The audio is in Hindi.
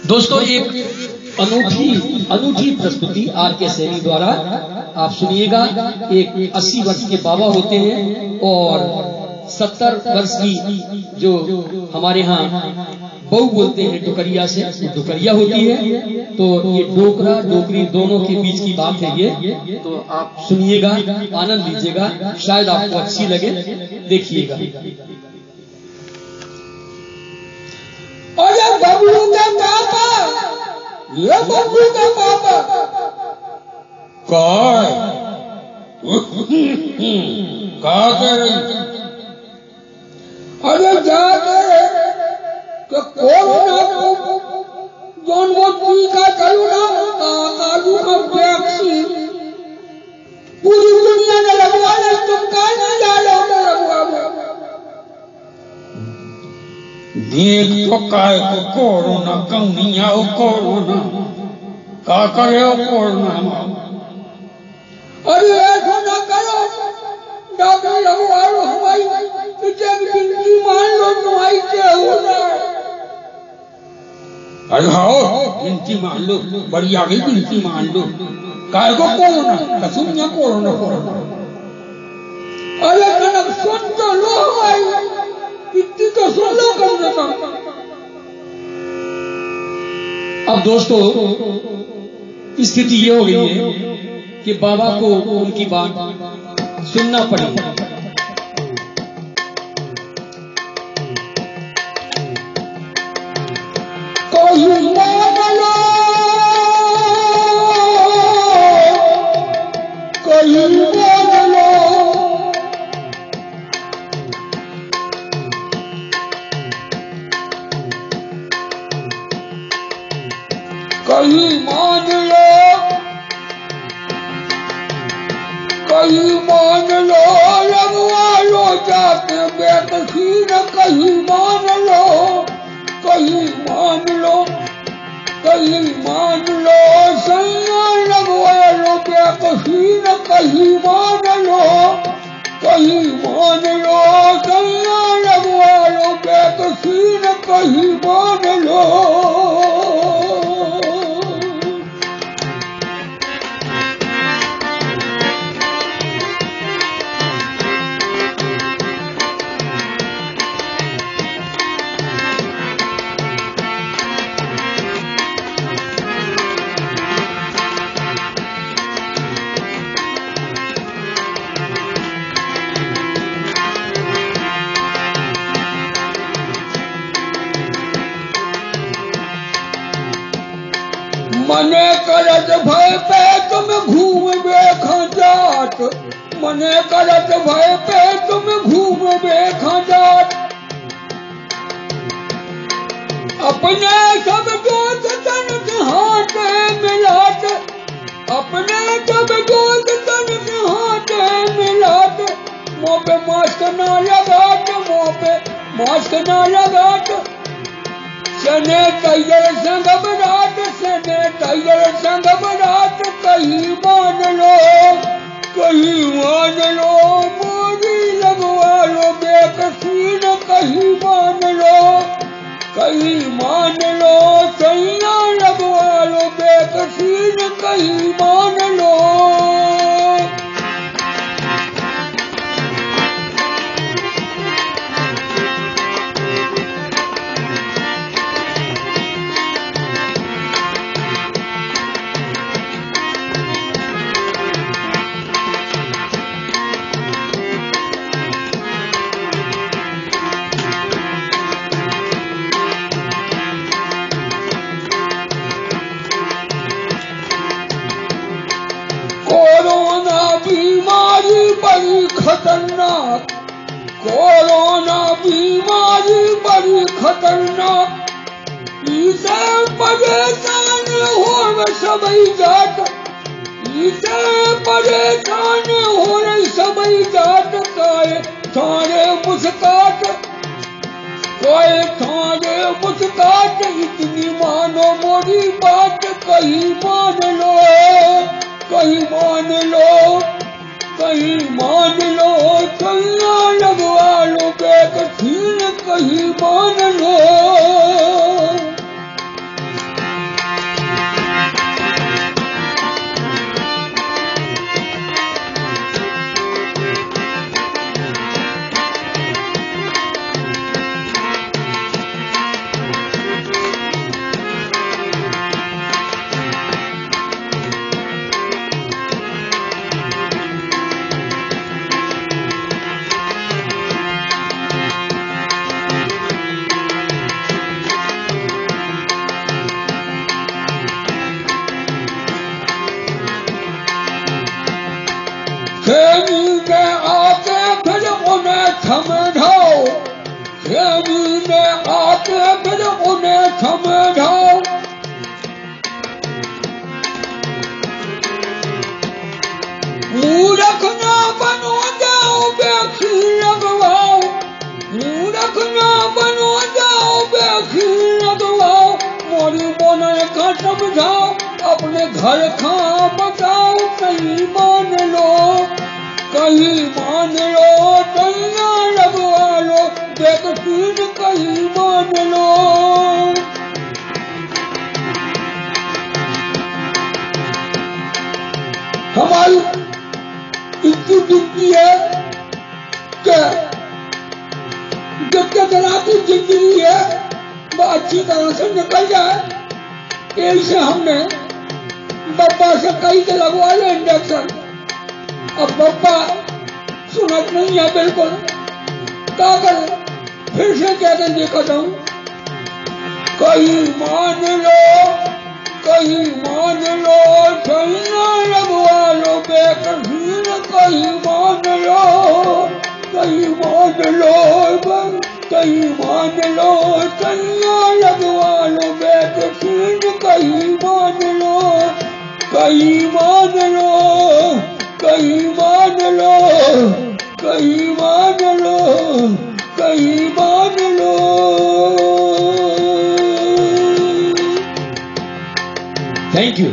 दोस्तों एक अनूठी प्रस्तुति आर के सैनी द्वारा आप सुनिएगा। एक 80 वर्ष के बाबा होते हैं और 70 वर्ष की जो हमारे यहाँ बहू बोलते हैं डोकरिया से, डोकरिया होती है। तो ये डोकरा डोकरी दोनों के बीच की बात है ये। तो आप सुनिएगा, आनंद लीजिएगा, शायद आपको अच्छी लगे, देखिएगा। अरे बबलू का पापा, ये बबलू का पापा का कर रही? अरे जाके कोरोना जौन वो टीका करुणा आलू का वैक्सीन पूरी दुनिया ने लगवा ले, तुम कहाँ नहीं जा रहे हो लगवा? देख तो काय को कोरोना कहीं आओ कोरोना का करे हो कोरोना। अरे ऐसा ना करो, डॉक्टर लगवा लो, हमारी गिनती मान लो, तुम्हारी क्या होना। अरे हाँ गिनती मान लो, बड़ी आगे गिनती मान लो। काय को कोरोना कसम या कोरोना कोरोना। अरे कनक सुन तो लो, हमारी इतनी तो सुन लो कम से कम। अब दोस्तों स्थिति ये हो गई है कि बाबा को उनकी बात सुनना पड़ेगा। कहीं मान लो, कहीं मान लो, कहीं मान लो, कहीं मान लो, लगवा लो जाके वैक्सीन, कहीं मान लो, कहीं मान लो, कहीं मान लो, सैया लगवा लो वैक्सीन, कहीं मान लो, कहीं मान लो, सैया लगवा लो वैक्सीन, कहीं मान लो। मने करत भय पे तुम घूम बेखा जात, मने करत भय पे तुम घूम बेखा जात। अपने सब दोस्त तन के हाथ मिलात, अपने सब दोस्त तन के हाथ मिलात। मुँह पे मास्क ना लगात, मुँह पे मास्क ना लगात। सैनिटाइजर संग बरात, सैनिटाइजर संग बरात, कहीं मान लो, कहीं मान लो, मोदी लगवा लो वैक्सीन, कहीं मान लो, कहीं मान लो, सैया लगवा लो वैक्सीन, कहीं मान लो। कोरोना बीमारी बड़ी खतरनाक, कोरोना बीमारी बड़ी खतरनाक। इसे परेशान हो सभी जात, इसे परेशान हो रही सभी जात। काए थारे मुस्कात, काए थारे मुस्कात, इतनी मानो मोरी बात, कहीं मान लो, कहीं मान लो, कहीं मान लो, सैया लगवा लो वैक्सीन, कहीं मान लो। महीने आके फिर उन्हें समझाओ, 6 महीने आके फिर उन्हें समझाओ। मूर्ख ना बनो जाओ बेखी लगवाओ, मूर्ख ना बनो जाओ बेखी लगवाओ। मोरी बोनर का समझाओ, अपने घर का बचाओ। कहीं मान लो, कहीं मान लो, दैया लगवा लो बेकसीन, कहीं मान लो। हमारी इतनी जिंदगी है कि जब तक राती जिंदगी है वो अच्छी तरह से निकल जाए। ऐसे हमने बप्पा से कही के लगवा लो इंजेक्शन। अब बप्पा सुनत नहीं है बिल्कुल, क्या करें? फिर से कह कर देखता हूँ, कहीं मान लो, कहीं मान लो, सैया लगवा लो बेकसीन, कहीं मान लो, कहीं मान लो, कहीं मान लो, सैया लगवा लो बेकसीन, कहीं मान लो, कहीं मान लो, कहीं मान लो, कहीं मान लो, कहीं मान लो। Thank you.